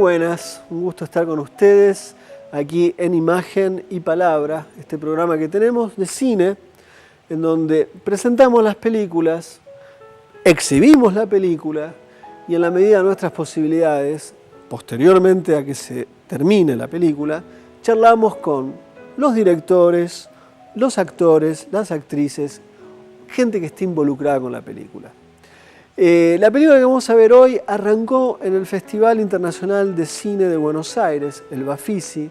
buenas, un gusto estar con ustedes aquí en Imagen y Palabra, este programa que tenemos de cine, en donde presentamos las películas, exhibimos la película y en la medida de nuestras posibilidades, posteriormente a que se termine la película, charlamos con los directores, los actores, las actrices, gente que esté involucrada con la película. La película que vamos a ver hoy arrancó en el Festival Internacional de Cine de Buenos Aires, el Bafisi.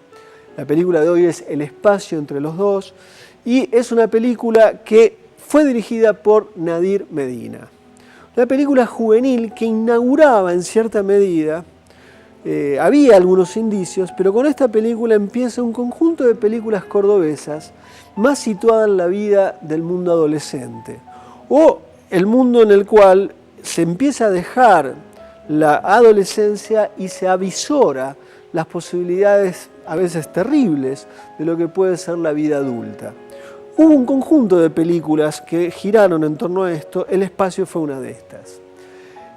La película de hoy es El espacio entre los dos y es una película que fue dirigida por Nadir Medina. Una película juvenil que inauguraba en cierta medida, había algunos indicios, pero con esta película empieza un conjunto de películas cordobesas más situadas en la vida del mundo adolescente o el mundo en el cual se empieza a dejar la adolescencia y se avisora las posibilidades a veces terribles de lo que puede ser la vida adulta. Hubo un conjunto de películas que giraron en torno a esto, El espacio fue una de estas.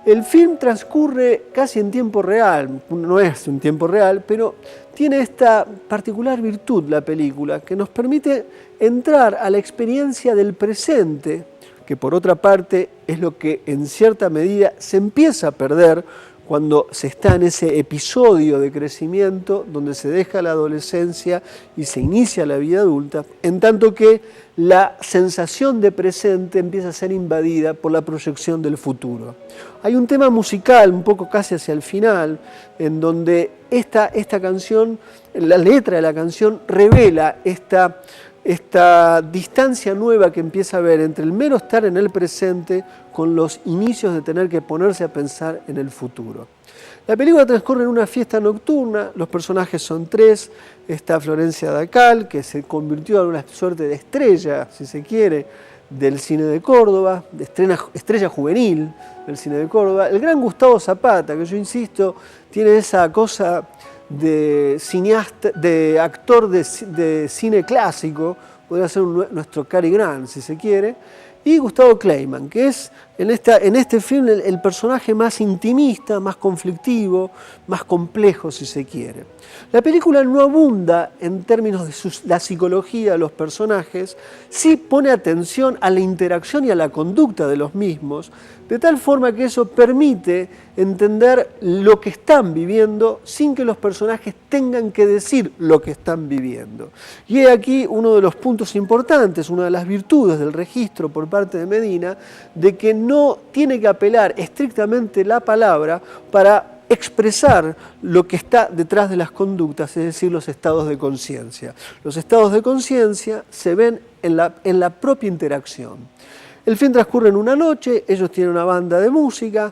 El film transcurre casi en tiempo real, no es un tiempo real, pero tiene esta particular virtud la película que nos permite entrar a la experiencia del presente, que por otra parte es lo que en cierta medida se empieza a perder cuando se está en ese episodio de crecimiento donde se deja la adolescencia y se inicia la vida adulta, en tanto que la sensación de presente empieza a ser invadida por la proyección del futuro. Hay un tema musical, un poco casi hacia el final, en donde esta canción, la letra de la canción revela esta distancia nueva que empieza a haber entre el mero estar en el presente con los inicios de tener que ponerse a pensar en el futuro. La película transcurre en una fiesta nocturna, los personajes son tres, está Florencia Dacal, que se convirtió en una suerte de estrella, si se quiere, del cine de Córdoba, de estrella juvenil del cine de Córdoba, el gran Gustavo Zapata, que yo insisto, tiene esa cosa de cineasta, de actor de cine clásico, podría ser nuestro Cary Grant, si se quiere, y Gustavo Kleiman, que es en este film el personaje más intimista, más conflictivo, más complejo, si se quiere. La película no abunda en términos de la psicología de los personajes, sí pone atención a la interacción y a la conducta de los mismos, de tal forma que eso permite entender lo que están viviendo sin que los personajes tengan que decir lo que están viviendo. Y he aquí uno de los puntos importantes, una de las virtudes del registro por parte de Medina, de que no tiene que apelar estrictamente la palabra para expresar lo que está detrás de las conductas, es decir, los estados de conciencia. Los estados de conciencia se ven en la propia interacción. El film transcurre en una noche, ellos tienen una banda de música,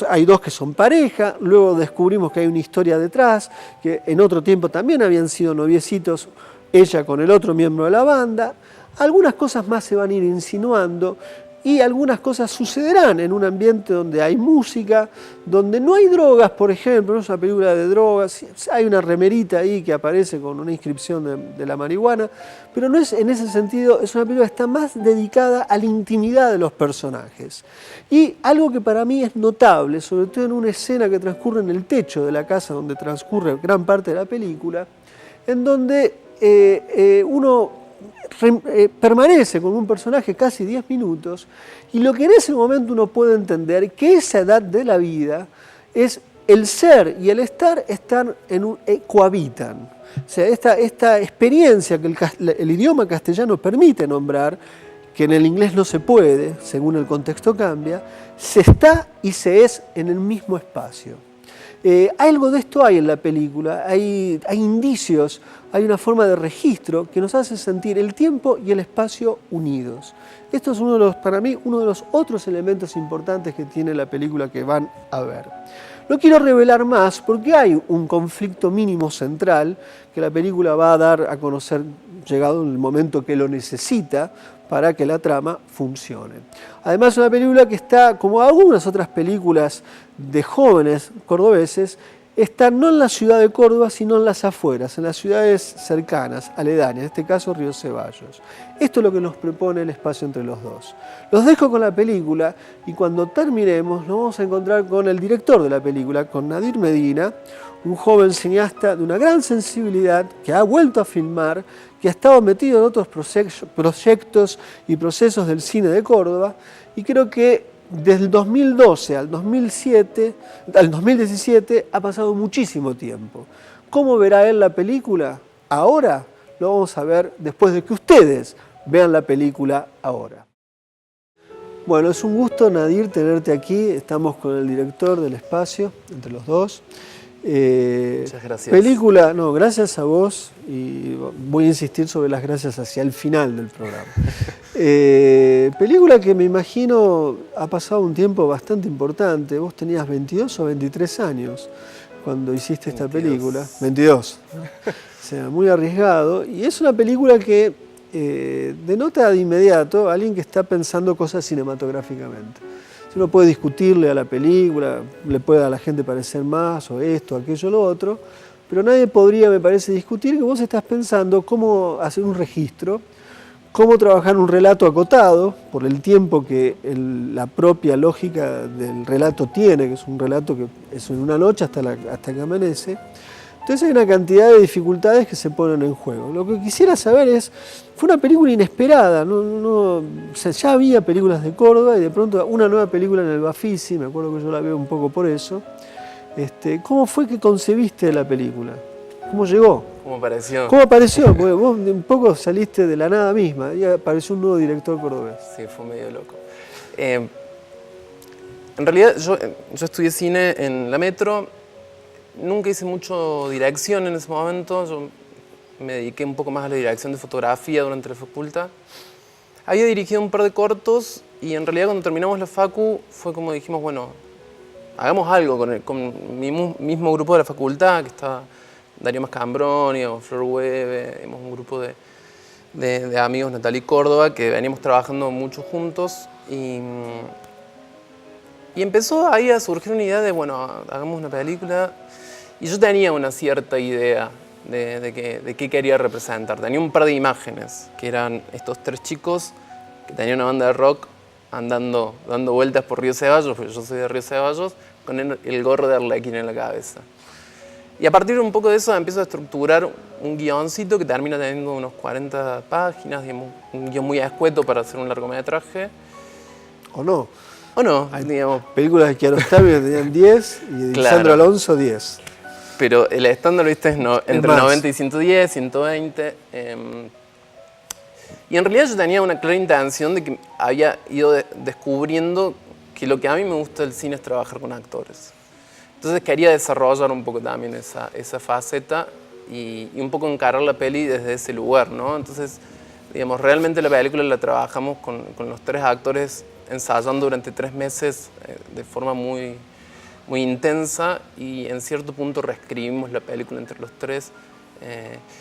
hay dos que son pareja, luego descubrimos que hay una historia detrás, que en otro tiempo también habían sido noviecitos, ella con el otro miembro de la banda. Algunas cosas más se van a ir insinuando y algunas cosas sucederán en un ambiente donde hay música, donde no hay drogas, por ejemplo, no es una película de drogas, hay una remerita ahí que aparece con una inscripción de la marihuana, pero no es en ese sentido, es una película que está más dedicada a la intimidad de los personajes. Y algo que para mí es notable, sobre todo en una escena que transcurre en el techo de la casa donde transcurre gran parte de la película, en donde uno permanece con un personaje casi 10 minutos y lo que en ese momento uno puede entender que esa edad de la vida es el ser y el estar cohabitan. O sea, esta experiencia que el idioma castellano permite nombrar, que en el inglés no se puede, según el contexto cambia, se está y se es en el mismo espacio. Algo de esto hay en la película, hay indicios, hay una forma de registro que nos hace sentir el tiempo y el espacio unidos. Esto es para mí uno de los otros elementos importantes que tiene la película que van a ver. No quiero revelar más porque hay un conflicto mínimo central que la película va a dar a conocer llegado el momento que lo necesita para que la trama funcione. Además es una película que está, como algunas otras películas de jóvenes cordobeses, está no en la ciudad de Córdoba, sino en las afueras, en las ciudades cercanas, aledañas, en este caso Río Ceballos. Esto es lo que nos propone el espacio entre los dos. Los dejo con la película y cuando terminemos nos vamos a encontrar con el director de la película, con Nadir Medina, un joven cineasta de una gran sensibilidad que ha vuelto a filmar, que ha estado metido en otros proyectos y procesos del cine de Córdoba y creo que desde el 2012 al 2017 ha pasado muchísimo tiempo. ¿Cómo verá él la película? Ahora lo vamos a ver después de que ustedes vean la película ahora. Bueno, es un gusto, Nadir, tenerte aquí. Estamos con el director del espacio, entre los dos. Muchas gracias. Película, no, gracias a vos y voy a insistir sobre las gracias hacia el final del programa. Película que me imagino ha pasado un tiempo bastante importante. Vos tenías 22 o 23 años cuando hiciste esta 22. película. 22. ¿No? O sea, muy arriesgado. Y es una película que denota de inmediato a alguien que está pensando cosas cinematográficamente. Uno puede discutirle a la película, le puede a la gente parecer más, o esto, aquello, lo otro, pero nadie podría, me parece, discutir que vos estás pensando cómo hacer un registro, cómo trabajar un relato acotado, por el tiempo que la propia lógica del relato tiene, que es un relato que es en una noche hasta que amanece. Entonces hay una cantidad de dificultades que se ponen en juego. Lo que quisiera saber es, fue una película inesperada, o sea, ya había películas de Córdoba y de pronto una nueva película en el Bafisi, me acuerdo que yo la veo un poco por eso. ¿Cómo fue que concebiste la película? ¿Cómo llegó? ¿Cómo apareció? ¿Cómo apareció? Porque vos un poco saliste de la nada misma y apareció un nuevo director cordobés. Sí, fue medio loco. En realidad yo estudié cine en la Metro. Nunca hice mucho dirección en ese momento, yo me dediqué un poco más a la dirección de fotografía durante la facultad. Había dirigido un par de cortos y en realidad cuando terminamos la facu fue como dijimos, bueno, hagamos algo con mi mismo grupo de la facultad, que estaba Darío Mascambroni, Flor Hueve, un grupo de amigos, Natalie Córdoba, que veníamos trabajando mucho juntos y empezó ahí a surgir una idea de, bueno, hagamos una película. Y yo tenía una cierta idea de qué quería representar. Tenía un par de imágenes, que eran estos tres chicos que tenían una banda de rock dando vueltas por Río Ceballos, porque yo soy de Río Ceballos, con el gorro de Arlequín en la cabeza. Y a partir de un poco de eso empiezo a estructurar un guioncito que termina teniendo unos 40 páginas, digamos, un guion muy escueto para hacer un largometraje. ¿O no? ¿O no? Hay digamos. películas de Kiarostami que tenían 10 y de Lisandro Alonso 10. Pero el estándar, ¿viste? Es entre 90 y 110, 120. Y en realidad yo tenía una clara intención de que había ido descubriendo que lo que a mí me gusta del cine es trabajar con actores. Entonces quería desarrollar un poco también esa faceta y un poco encarar la peli desde ese lugar, ¿no? Entonces, digamos, realmente la película la trabajamos con los tres actores ensayando durante 3 meses de forma muy intensa y en cierto punto reescribimos la película entre los tres.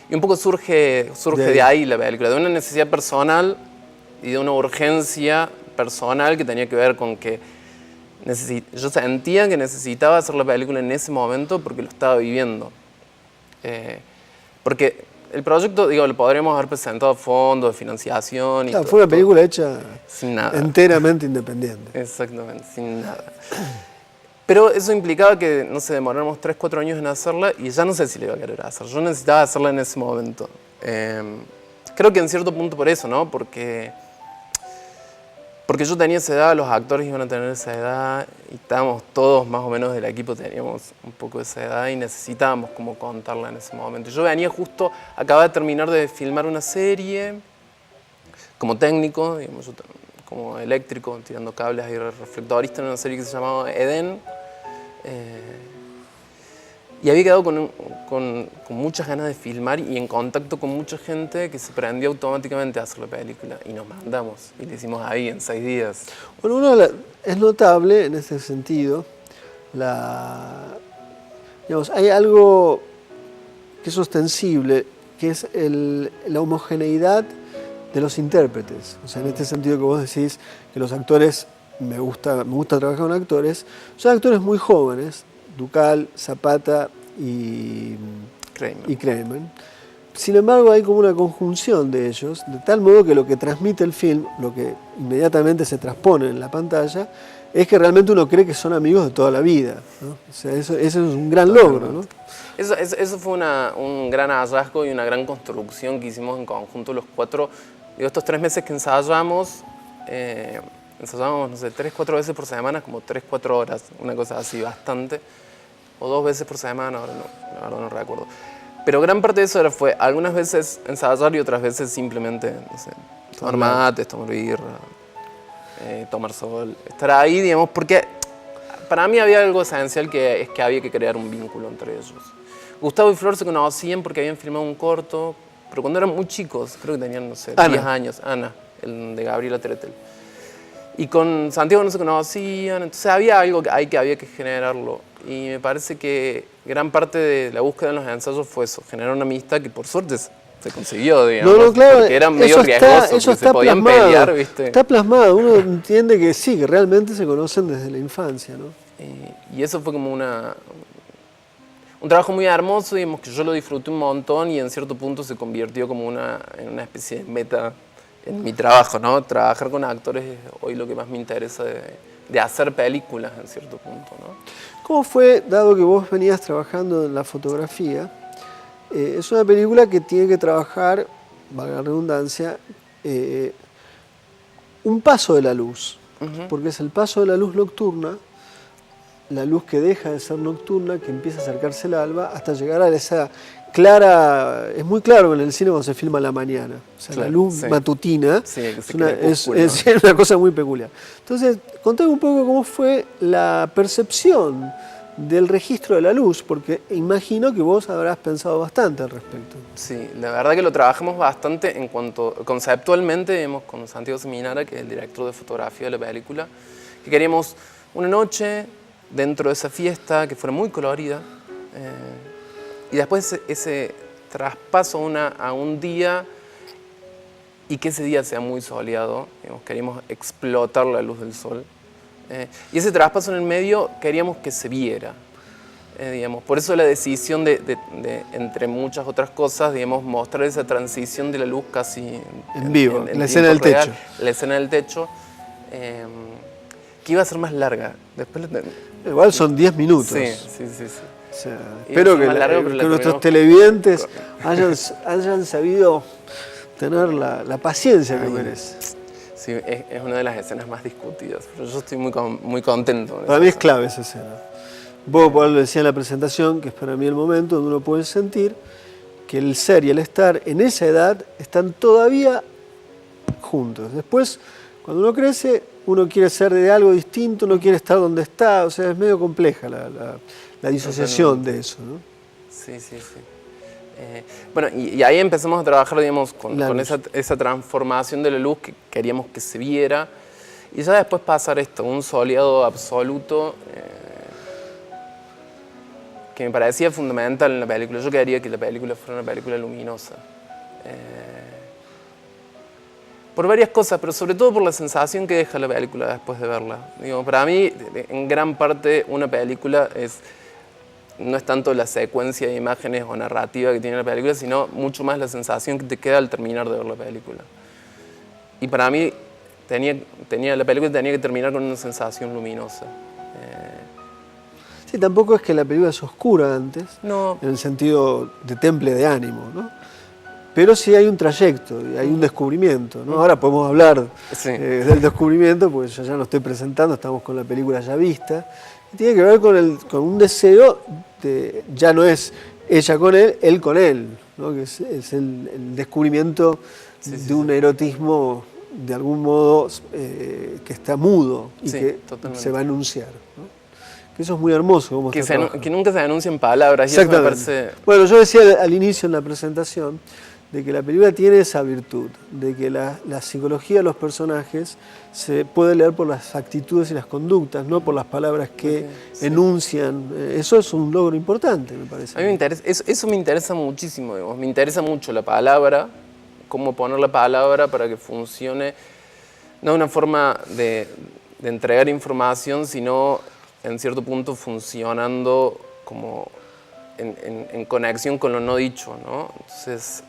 Y un poco surge de ahí la película, de una necesidad personal y de una urgencia personal que tenía que ver con que yo sentía que necesitaba hacer la película en ese momento porque lo estaba viviendo. Porque el proyecto, digo, lo podríamos haber presentado a fondo de financiación. Claro, fue una película hecha sin nada. Enteramente independiente. Exactamente, sin nada. Pero eso implicaba que, no sé, demoráramos 3, 4 años en hacerla y ya no sé si le iba a querer hacer. Yo necesitaba hacerla en ese momento. Creo que en cierto punto por eso, ¿no? Porque yo tenía esa edad, los actores iban a tener esa edad y estábamos todos más o menos del equipo, teníamos un poco esa edad y necesitábamos como contarla en ese momento. Yo venía justo, acababa de terminar de filmar una serie como técnico, digamos, yo como eléctrico, tirando cables y reflectorista en una serie que se llamaba Edén. Y había quedado con muchas ganas de filmar y en contacto con mucha gente que se prendió automáticamente a hacer la película. Y nos mandamos, y la hicimos ahí en 6 días. Bueno, es notable en ese sentido, digamos, hay algo que es ostensible, que es la homogeneidad de los intérpretes. O sea, en este sentido que vos decís que los actores, me gusta trabajar con actores, son actores muy jóvenes, Ducal, Zapata y Kramer. Kramer. Sin embargo, hay como una conjunción de ellos, de tal modo que lo que transmite el film, lo que inmediatamente se transpone en la pantalla, es que realmente uno cree que son amigos de toda la vida, ¿no? O sea, eso es un gran logro, ¿no? Eso fue un gran hallazgo y una gran construcción que hicimos en conjunto los cuatro. Digo, estos 3 meses que ensayamos, no sé, 3, 4 veces por semana, como 3, 4 horas, una cosa así, bastante. O 2 veces por semana, ahora no, la verdad no recuerdo. Pero gran parte de eso fue algunas veces ensayar y otras veces simplemente, no sé, tomar mates, tomar birra, tomar sol, estar ahí, digamos, porque para mí había algo esencial que es que había que crear un vínculo entre ellos. Gustavo y Flor se conocían porque habían filmado un corto, pero cuando eran muy chicos, creo que tenían, no sé, 10 años, Ana, el de Gabriela Teretel. Y con Santiago no se conocían, entonces había algo ahí que había que generarlo. Y me parece que gran parte de la búsqueda en los ensayos fue eso, generar una amistad que por suerte se consiguió, digamos. No, claro, porque era medio riesgoso, eso porque se podían plasmado, pelear, ¿viste? Está plasmado, uno entiende que sí, que realmente se conocen desde la infancia, ¿no? Y eso fue como un trabajo muy hermoso, digamos, que yo lo disfruté un montón y en cierto punto se convirtió como en una especie de meta en mi trabajo, ¿no? Trabajar con actores es hoy lo que más me interesa de hacer películas en cierto punto, ¿no? ¿Cómo fue, dado que vos venías trabajando en la fotografía? Es una película que tiene que trabajar, valga la redundancia, un paso de la luz, porque es el paso de la luz nocturna, la luz que deja de ser nocturna, que empieza a acercarse al alba, hasta llegar a esa clara, es muy claro en el cine cuando se filma a la mañana, o sea, claro, la luz matutina es una cosa muy peculiar. Entonces, contame un poco cómo fue la percepción del registro de la luz, porque imagino que vos habrás pensado bastante al respecto. Sí, la verdad que lo trabajamos bastante en cuanto, conceptualmente, hemos con Santiago Seminara, que es el director de fotografía de la película, que queríamos una noche dentro de esa fiesta que fuera muy colorida, y después ese traspaso a un día y que ese día sea muy soleado, digamos, queríamos explotar la luz del sol. Y ese traspaso en el medio queríamos que se viera, digamos. Por eso la decisión de entre muchas otras cosas, digamos, mostrar esa transición de la luz casi en vivo, la escena del techo. La escena del techo, que iba a ser más larga. Después igual son 10 minutos. Sí. O sea, espero que nuestros televidentes hayan sabido tener la paciencia que merecen. Sí, es una de las escenas más discutidas, pero yo estoy muy contento. Para mí es clave esa escena. Vos lo decía en la presentación, que es para mí el momento donde uno puede sentir que el ser y el estar en esa edad están todavía juntos. Después, cuando uno crece, uno quiere ser de algo distinto, no quiere estar donde está, o sea, es medio compleja la disociación de eso, ¿no? Sí. Bueno, y ahí empezamos a trabajar, digamos, con esa transformación de la luz que queríamos que se viera, y ya después pasar esto, un soleado absoluto, que me parecía fundamental en la película. Yo quería que la película fuera una película luminosa. Por varias cosas, pero sobre todo por la sensación que deja la película después de verla. Digo, para mí, en gran parte, una película no es tanto la secuencia de imágenes o narrativa que tiene la película, sino mucho más la sensación que te queda al terminar de ver la película. Y para mí, la película tenía que terminar con una sensación luminosa. Sí, tampoco es que la película es oscura antes, no. En el sentido de temple de ánimo, ¿no? Pero sí hay un trayecto, y hay un descubrimiento, ¿no? Ahora podemos hablar del descubrimiento, porque yo ya no estoy presentando, estamos con la película ya vista. Y tiene que ver con un deseo ya no es ella con él con él, ¿no? Que es el descubrimiento de un erotismo, de algún modo, que está mudo y que se va a anunciar, ¿no? Que eso es muy hermoso. Que nunca se anuncia en palabras. Exactamente. Y eso me parece... Bueno, yo decía al inicio en la presentación de que la película tiene esa virtud, de que la psicología de los personajes se puede leer por las actitudes y las conductas, no por las palabras que enuncian. Eso es un logro importante, me parece. A mí me interesa, eso me interesa muchísimo, digamos. Me interesa mucho la palabra, cómo poner la palabra para que funcione, no una forma de entregar información, sino en cierto punto funcionando como en conexión con lo no dicho, ¿no? Entonces,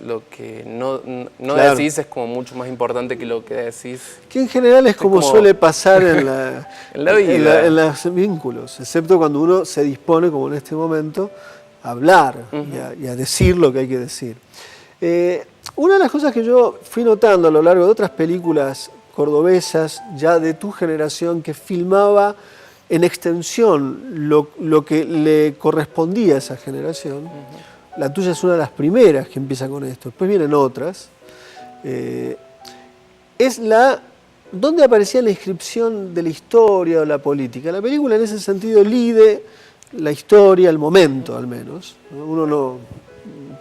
lo que no Claro. decís es como mucho más importante que lo que decís. Que en general es como suele pasar en en la vida. en los vínculos, excepto cuando uno se dispone, como en este momento, a hablar y a decir lo que hay que decir. Una de las cosas que yo fui notando a lo largo de otras películas cordobesas, ya de tu generación, que filmaba en extensión lo que le correspondía a esa generación. La tuya es una de las primeras que empieza con esto, después vienen otras. Es ¿dónde aparecía la inscripción de la historia o la política? La película en ese sentido lide la historia, el momento al menos. Uno no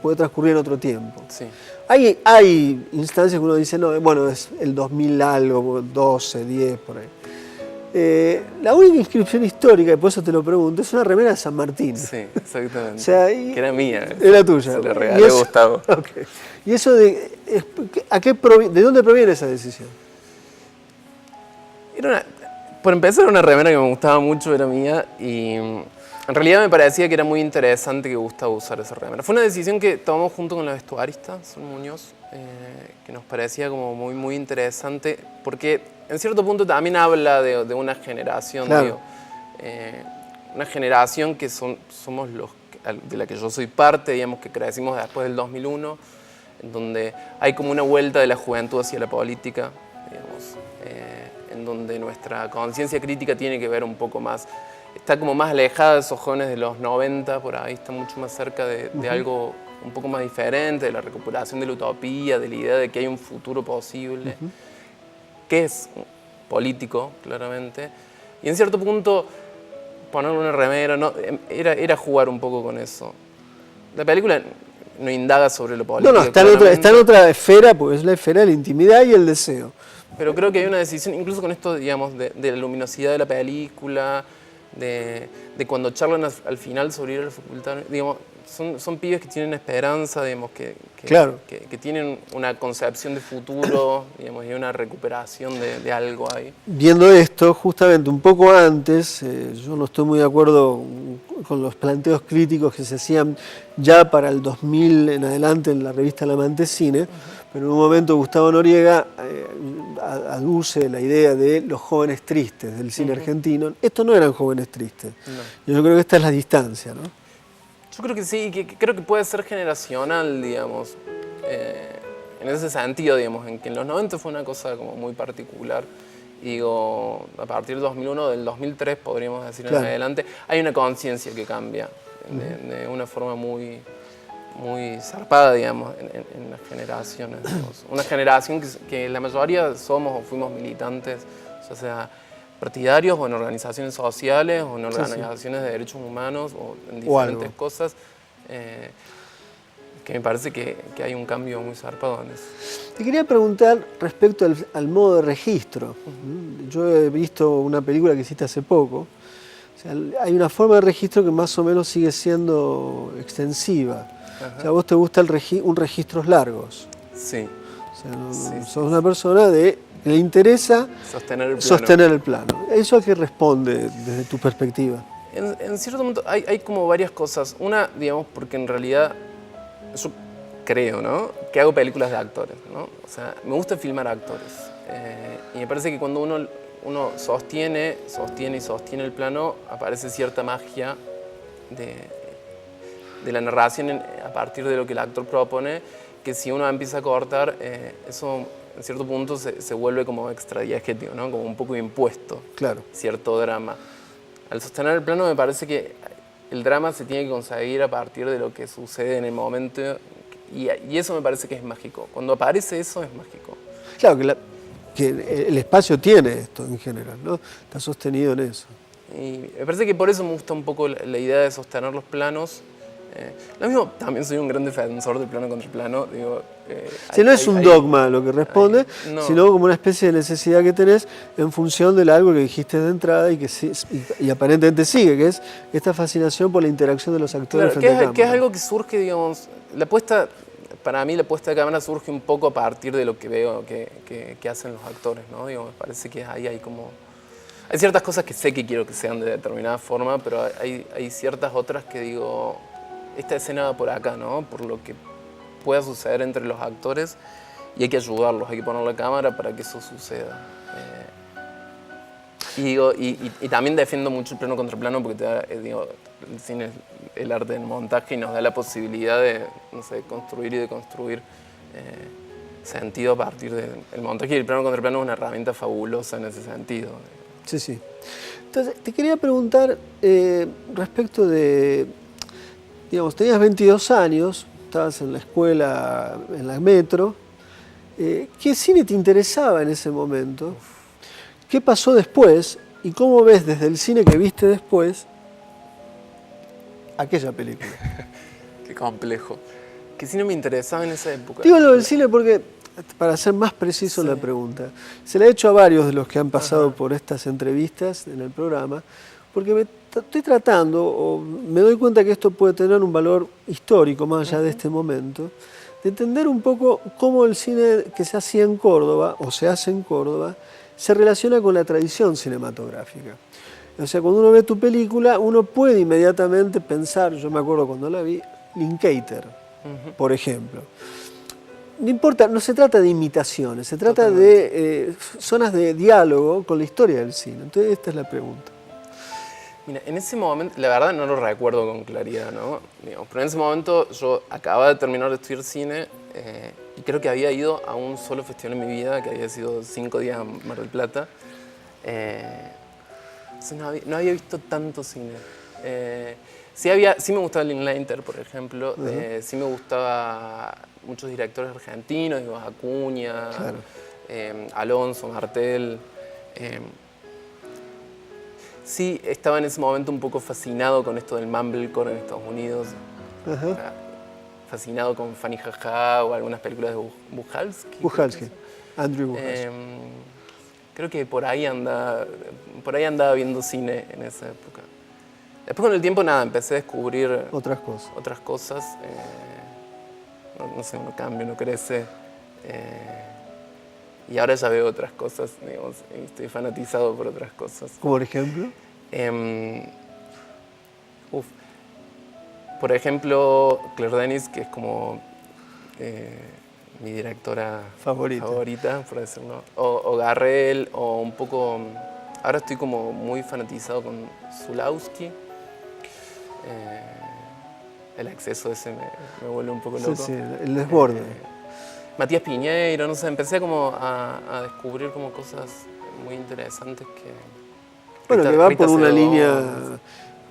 puede transcurrir en otro tiempo. Sí. Hay instancias que uno dice, no, bueno, es el 2000 algo, 12, 10, por ahí. La única inscripción histórica, y por eso te lo pregunto, es una remera de San Martín. Sí, exactamente. O sea, que era mía. Era tuya. Se la regalé a Gustavo. Okay. ¿Y eso de dónde proviene esa decisión? Por empezar, era una remera que me gustaba mucho, era mía, y en realidad me parecía que era muy interesante que Gustavo usara esa remera. Fue una decisión que tomamos junto con la vestuarista, Sol Muñoz, que nos parecía como muy, muy interesante, porque en cierto punto también habla de una generación, claro. digo, una generación que somos de la que yo soy parte, digamos, que crecimos después del 2001, en donde hay como una vuelta de la juventud hacia la política, digamos, en donde nuestra conciencia crítica tiene que ver un poco más, está como más alejada de esos jóvenes de los 90, por ahí está mucho más cerca de algo un poco más diferente, de la recuperación de la utopía, de la idea de que hay un futuro posible, que es político, claramente, y en cierto punto ponerle una remera era jugar un poco con eso. La película no indaga sobre lo político. No, está en otra esfera, porque es la esfera de la intimidad y el deseo. Pero creo que hay una decisión, incluso con esto, digamos, de la luminosidad de la película, de cuando charlan al final sobre ir a la facultad, digamos, son pibes que tienen esperanza, digamos, claro. que tienen una concepción de futuro, digamos, y una recuperación de algo ahí. Viendo esto, justamente un poco antes, yo no estoy muy de acuerdo con los planteos críticos que se hacían ya para el 2000 en adelante en la revista La Amante Cine, pero en un momento Gustavo Noriega aduce la idea de los jóvenes tristes del cine argentino. Estos no eran jóvenes tristes. No. Yo creo que esta es la distancia, ¿no? Yo creo que sí, que creo que puede ser generacional, digamos, en ese sentido, digamos, en que en los 90 fue una cosa como muy particular. Y digo, a partir del 2001, del 2003, podríamos decir, claro, en adelante, hay una conciencia que cambia de una forma muy, muy zarpada, digamos, en las generaciones. Digamos. Una generación que la mayoría somos o fuimos militantes, o sea, partidarios o en organizaciones sociales o en organizaciones de derechos humanos o en diferentes cosas, que me parece que hay un cambio muy zarpado en eso. Te quería preguntar respecto al modo de registro. Yo he visto una película que hiciste hace poco. O sea, hay una forma de registro que más o menos sigue siendo extensiva. O sea, a vos te gusta registros largos. Sí. O sea, sos una persona que le interesa sostener el plano. ¿Eso a qué responde desde tu perspectiva? En cierto momento hay como varias cosas. Una, digamos, porque en realidad yo creo, ¿no?, que hago películas de actores, ¿no? O sea, me gusta filmar actores. Y me parece que cuando uno sostiene el plano, aparece cierta magia de la narración a partir de lo que el actor propone, que si uno empieza a cortar, eso en cierto punto se vuelve como extradiegético, ¿no?, como un poco impuesto. Claro. Cierto drama. Al sostener el plano me parece que el drama se tiene que conseguir a partir de lo que sucede en el momento y eso me parece que es mágico. Cuando aparece eso es mágico. Claro, que el espacio tiene esto en general, ¿no? Está sostenido en eso. Y me parece que por eso me gusta un poco la idea de sostener los planos. Lo mismo, también soy un gran defensor del plano contra plano. Digo, no es un dogma lo que responde, sino como una especie de necesidad que tenés en función de algo que dijiste de entrada y aparentemente sigue, que es esta fascinación por la interacción de los actores frente a cámara. Que es algo que surge, digamos, para mí la puesta de cámara surge un poco a partir de lo que veo que hacen los actores, ¿no? Digo, me parece que ahí hay como Hay ciertas cosas que sé que quiero que sean de determinada forma, pero hay ciertas otras que digo, esta escena va por acá, ¿no? Por lo que pueda suceder entre los actores y hay que ayudarlos, hay que poner la cámara para que eso suceda. Y también defiendo mucho el plano contra plano porque te da, digo, el cine es el arte del montaje y nos da la posibilidad de, no sé, construir y deconstruir sentido a partir del montaje. Y el plano contra plano es una herramienta fabulosa en ese sentido. Sí, sí. Entonces, te quería preguntar respecto de, digamos, tenías 22 años, estabas en la escuela, en la Metro. ¿Qué cine te interesaba en ese momento? ¿Qué pasó después? ¿Y cómo ves desde el cine que viste después aquella película? Qué complejo. ¿Qué cine me interesaba en esa época? Digo lo del cine porque, para ser más preciso en la pregunta, se la he hecho a varios de los que han pasado por estas entrevistas en el programa, porque estoy tratando, o me doy cuenta que esto puede tener un valor histórico más allá de este momento, de entender un poco cómo el cine que se hacía en Córdoba, o se hace en Córdoba, se relaciona con la tradición cinematográfica. O sea, cuando uno ve tu película, uno puede inmediatamente pensar, yo me acuerdo cuando la vi, Linklater, por ejemplo. No importa, no se trata de imitaciones, se trata de zonas de diálogo con la historia del cine. Entonces, esta es la pregunta. Mira, en ese momento, la verdad no lo recuerdo con claridad, ¿no? Digamos, pero en ese momento yo acababa de terminar de estudiar cine y creo que había ido a un solo festival en mi vida, que había sido 5 días en Mar del Plata. No había visto tanto cine. Sí me gustaba Linklater, por ejemplo. Sí me gustaba muchos directores argentinos, digo, Acuña, claro. Alonso, Martel. Sí, estaba en ese momento un poco fascinado con esto del mumblecore en Estados Unidos. Fascinado con Fanny Jaja o algunas películas de Buchalski. Andrew Buchalski. Creo que por ahí andaba viendo cine en esa época. Después con el tiempo empecé a descubrir otras cosas. No sé, uno cambia, uno crece. Y ahora ya veo otras cosas, digamos, y estoy fanatizado por otras cosas. ¿Por ejemplo? Por ejemplo, Claire Denis, que es como mi directora favorita, por decirlo. O Garrel, o un poco... Ahora estoy como muy fanatizado con Zulawski. El acceso ese me vuelve un poco loco. Sí, el desborde. Matías Piñeiro, no sé, empecé como a descubrir como cosas muy interesantes que... Bueno, que van por una línea...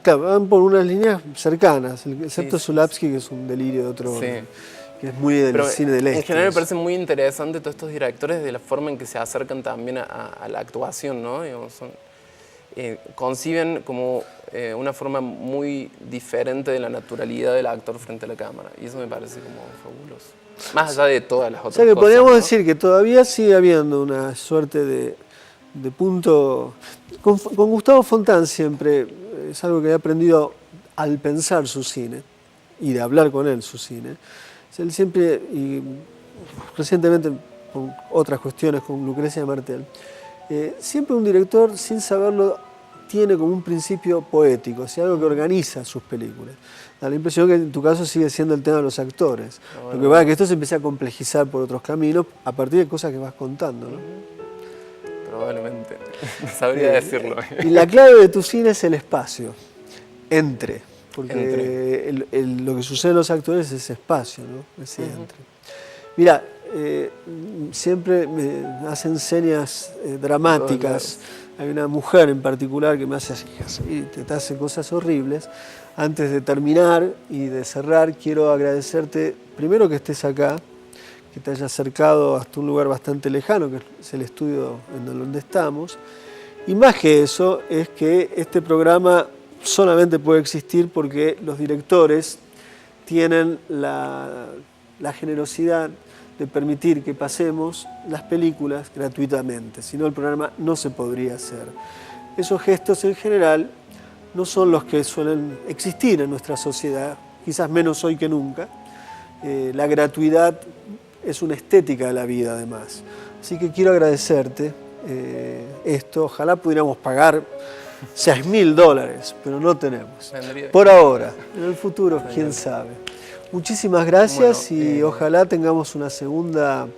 Claro, van por unas líneas cercanas, excepto Zulawski, que es un delirio de otro orden, que es muy del cine del este. En general me parece muy interesante todos estos directores de la forma en que se acercan también a la actuación, ¿no? Digamos, conciben como una forma muy diferente de la naturalidad del actor frente a la cámara, y eso me parece como fabuloso. Más allá de todas las otras cosas. O sea que podríamos decir que todavía sigue habiendo una suerte de punto... Con Gustavo Fontán siempre, es algo que he aprendido al pensar su cine y de hablar con él su cine. Él siempre, y recientemente con otras cuestiones con Lucrecia Martel, siempre un director sin saberlo tiene como un principio poético, o sea, algo que organiza sus películas. Da la impresión que en tu caso sigue siendo el tema de los actores. Lo que pasa es que esto se empieza a complejizar por otros caminos a partir de cosas que vas contando, ¿no? Probablemente, no sabría decirlo. Y la clave de tu cine es el espacio, porque lo que sucede en los actores es ese espacio, ¿no? Ese entre. Mira, siempre me hacen señas dramáticas. Hay una mujer en particular que me hace así, te hace cosas horribles. Antes de terminar y de cerrar, quiero agradecerte primero que estés acá, que te hayas acercado hasta un lugar bastante lejano, que es el estudio en donde estamos. Y más que eso, es que este programa solamente puede existir porque los directores tienen la generosidad de permitir que pasemos las películas gratuitamente, si no el programa no se podría hacer. Esos gestos en general no son los que suelen existir en nuestra sociedad, quizás menos hoy que nunca. La gratuidad es una estética de la vida además. Así que quiero agradecerte esto. Ojalá pudiéramos pagar $6.000, pero no tenemos. Vendría Por ahora, en el futuro, quién sabe. Muchísimas gracias y ojalá tengamos una segunda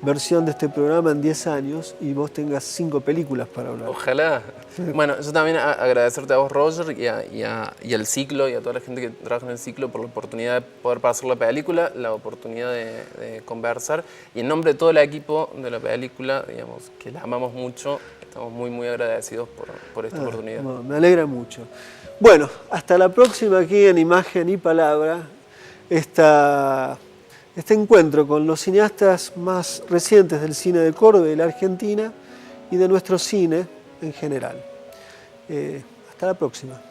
versión de este programa en 10 años y vos tengas 5 películas para hablar. Ojalá. Bueno, yo también agradecerte a vos, Roger, y al ciclo y a toda la gente que trabaja en el ciclo por la oportunidad de poder pasar la película, la oportunidad de conversar. Y en nombre de todo el equipo de la película, digamos, que la amamos mucho, estamos muy, muy agradecidos por esta oportunidad. Bueno, me alegra mucho. Bueno, hasta la próxima aquí en Imagen y Palabra. Este encuentro con los cineastas más recientes del cine de Córdoba y la Argentina y de nuestro cine en general. Hasta la próxima.